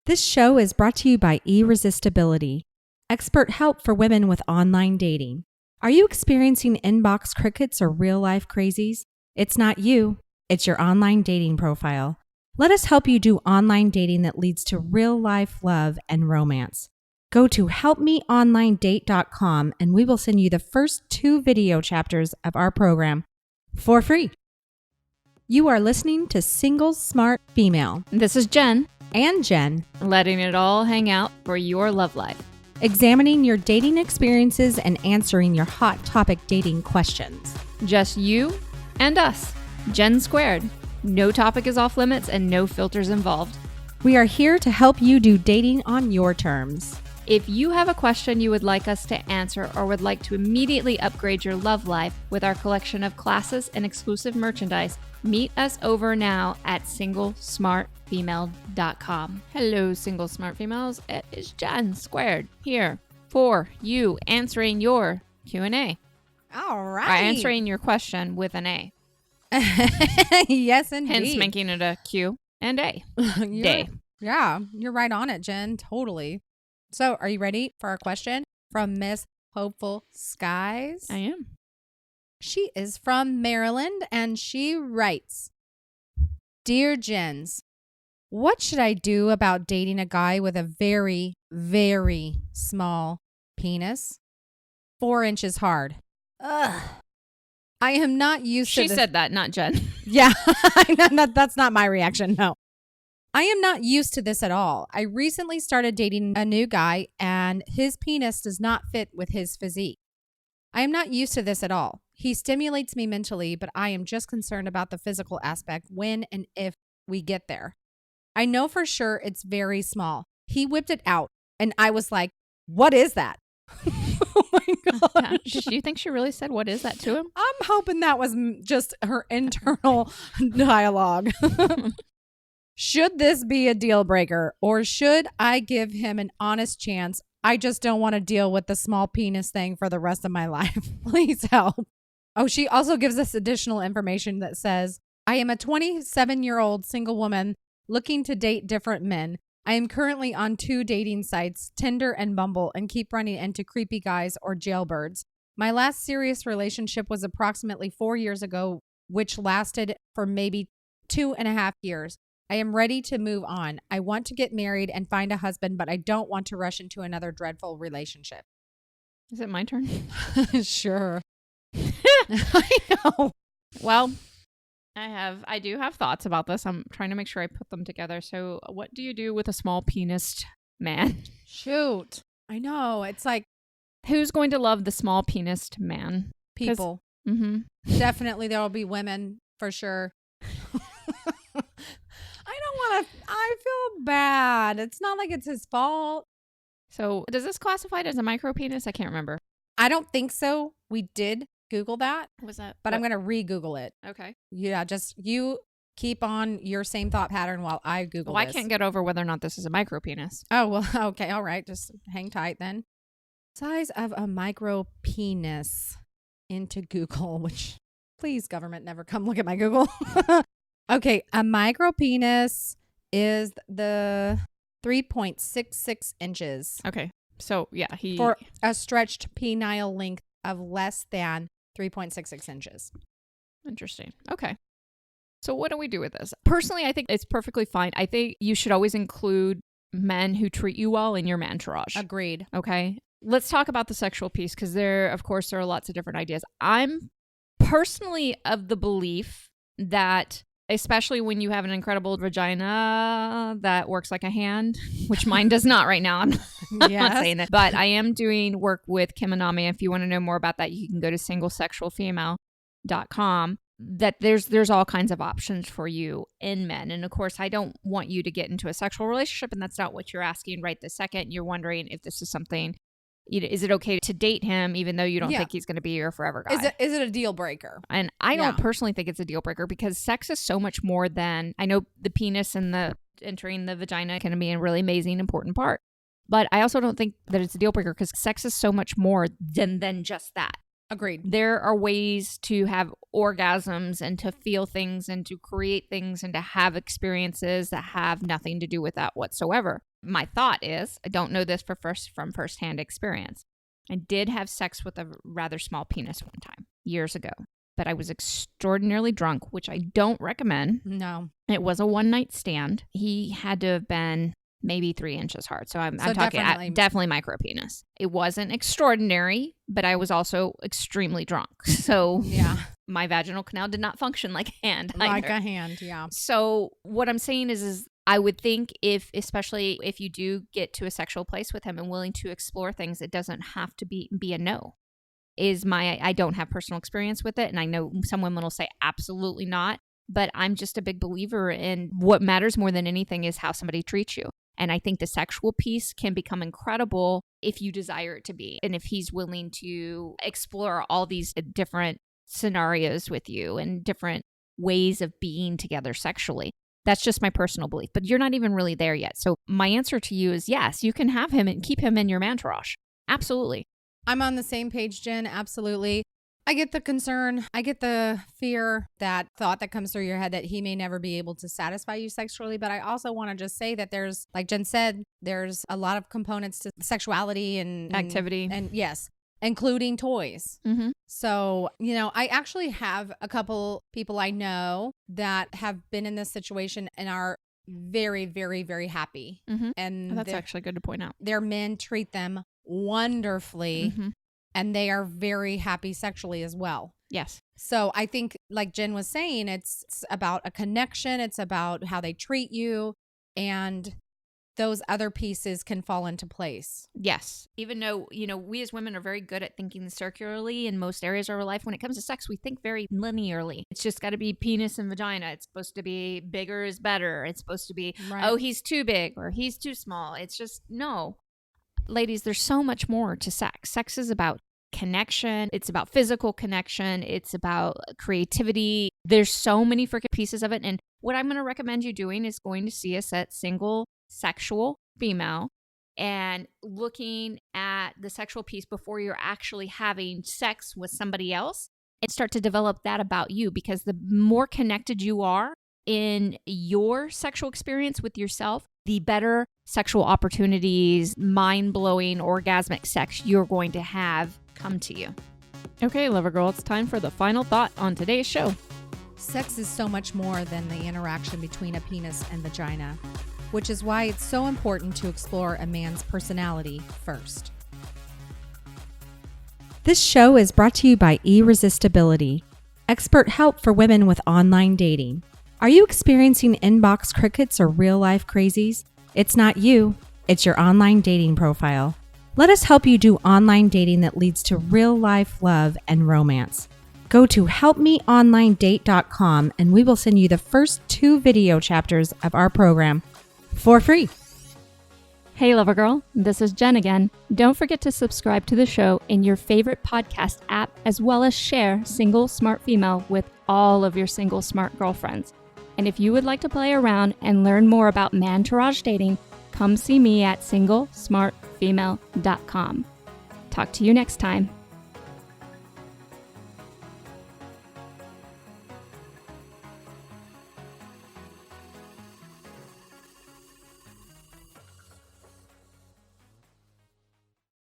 This show is brought to you by Irresistibility, expert help for women with online dating. Are you experiencing inbox crickets or real-life crazies? It's not you, it's your online dating profile. Let us help you do online dating that leads to real-life love and romance. Go to helpmeonlinedate.com and we will send you the first 2 video chapters of our program for free. You are listening to Single Smart Female. This is Jen. And Jen, Letting it all hang out for your love life. examining your dating experiences and answering your hot topic dating questions. Just you and us. Jen squared. No topic is off limits and no filters involved. We are here to help you do dating on your terms. If you have a question you would like us to answer or would like to immediately upgrade your love life with our collection of classes and exclusive merchandise, meet us over now at singlesmartfemale.com. Hello, single smart females. It is Jen squared here for you answering your Q&A. All Or right. answering your question with an A. Yes, indeed. Hence making it a Q and A You're- day. Yeah, you're right on it, Jen. Totally. So, are you ready for our question from Miss Hopeful Skies? I am. She is from Maryland and she writes, Dear Jens, what should I do about dating a guy with a very, very small penis? 4 inches hard. Ugh. I am not used to She this. said that, not Jen. Yeah, that's not my reaction. No. I am not used to this at all. I recently started dating a new guy and his penis does not fit with his physique. I am not used to this at all. He stimulates me mentally, but I am just concerned about the physical aspect when and if we get there. I know for sure it's very small. He whipped it out and I was like, what is that? Oh my gosh. Do you think she really said, what is that to him? I'm hoping that was just her internal dialogue. Should this be a deal breaker or should I give him an honest chance? I just don't want to deal with the small penis thing for the rest of my life. Please help. Oh, she also gives us additional information that says, I am a 27-year-old single woman looking to date different men. I am currently on 2 dating sites, Tinder and Bumble, and keep running into creepy guys or jailbirds. My last serious relationship was approximately 4 years ago, which lasted for maybe 2.5 years. I am ready to move on. I want to get married and find a husband, but I don't want to rush into another dreadful relationship. Is it my turn? Sure. I know. Well, I do have thoughts about this. I'm trying to make sure I put them together. So what do you do with a small penised man? Shoot. I know. It's like Who's going to love the small penised man? people. Mm-hmm. Definitely there will be women for sure. I feel bad. It's not like it's his fault. So does this classify as a micro penis? I can't remember. I don't think so. We did Google that, Was that? but I'm going to re-Google it. Okay. Yeah, just you keep on your same thought pattern while I Google Well, I this. can't get over whether or not this is a micro penis. Oh, well, okay. All right. Just hang tight then. Size of a micro penis into Google, which please, government, never come look at my Google. Okay. A micro penis is the 3.66 inches Okay. So yeah, for a stretched penile length of less than 3.66 inches. Interesting. Okay. So what do we do with this? Personally, I think it's perfectly fine. I think you should always include men who treat you well in your mantourage. Agreed. Okay. Let's talk about the sexual piece because there are lots of different ideas. I'm personally of the belief that, especially when you have an incredible vagina that works like a hand, which mine does not right now. I'm not saying that. But I am doing work with Kim Anami. If you want to know more about that, you can go to singlesexualfemale.com. That there's all kinds of options for you in men. And of course, I don't want you to get into a sexual relationship, and that's not what you're asking right this second. You're wondering if this is something, is it okay to date him even though you don't think he's going to be your forever guy? Is it a deal breaker? And I don't personally think it's a deal breaker because sex is so much more than, I know the penis and the entering the vagina can be a really amazing, important part. But I also don't think that it's a deal breaker because sex is so much more than just that. Agreed. There are ways to have orgasms and to feel things and to create things and to have experiences that have nothing to do with that whatsoever. My thought is, I don't know this from firsthand experience. I did have sex with a rather small penis one time, years ago, but I was extraordinarily drunk, which I don't recommend. No. It was a one-night stand. He had to have been maybe 3 inches hard. So I'm talking definitely micro penis. It wasn't extraordinary, but I was also extremely drunk. So yeah, my vaginal canal did not function like a hand. Like either. a hand, yeah. So what I'm saying is I would think especially if you do get to a sexual place with him and willing to explore things, it doesn't have to be a no. I don't have personal experience with it. And I know some women will say absolutely not. But I'm just a big believer in what matters more than anything is how somebody treats you. And I think the sexual piece can become incredible if you desire it to be. And if he's willing to explore all these different scenarios with you and different ways of being together sexually. That's just my personal belief. But you're not even really there yet. So my answer to you is yes, you can have him and keep him in your entourage. Absolutely. I'm on the same page, Jen. Absolutely. I get the concern. I get the fear, that thought that comes through your head that he may never be able to satisfy you sexually. But I also want to just say that there's, like Jen said, there's a lot of components to sexuality and activity. And yes, including toys. Mm-hmm. So, I actually have a couple people I know that have been in this situation and are very, very, very happy. Mm-hmm. And that's actually good to point out. Their men treat them wonderfully. Mm-hmm. And they are very happy sexually as well. Yes. So I think, like Jen was saying, it's about a connection. It's about how they treat you. And those other pieces can fall into place. Yes. Even though, we as women are very good at thinking circularly in most areas of our life. When it comes to sex, we think very linearly. It's just got to be penis and vagina. It's supposed to be bigger is better. It's supposed to be, Oh, he's too big or he's too small. It's just, no. Ladies, there's so much more to sex. Sex is about connection. It's about physical connection. It's about creativity. There's so many freaking pieces of it. And what I'm going to recommend you doing is going to see us at Single Sexual Female and looking at the sexual piece before you're actually having sex with somebody else and start to develop that about you, because the more connected you are in your sexual experience with yourself, the better sexual opportunities, mind-blowing, orgasmic sex you're going to have come to you. Okay, Lover Girl, it's time for the final thought on today's show. Sex is so much more than the interaction between a penis and vagina, which is why it's so important to explore a man's personality first. This show is brought to you by Irresistibility, expert help for women with online dating. Are you experiencing inbox crickets or real-life crazies? It's not you, it's your online dating profile. Let us help you do online dating that leads to real-life love and romance. Go to helpmeonlinedate.com and we will send you the first 2 video chapters of our program for free. Hey, Lover Girl, this is Jen again. Don't forget to subscribe to the show in your favorite podcast app, as well as share Single Smart Female with all of your single smart girlfriends. And if you would like to play around and learn more about Mantourage dating, come see me at singlesmartfemale.com. Talk to you next time.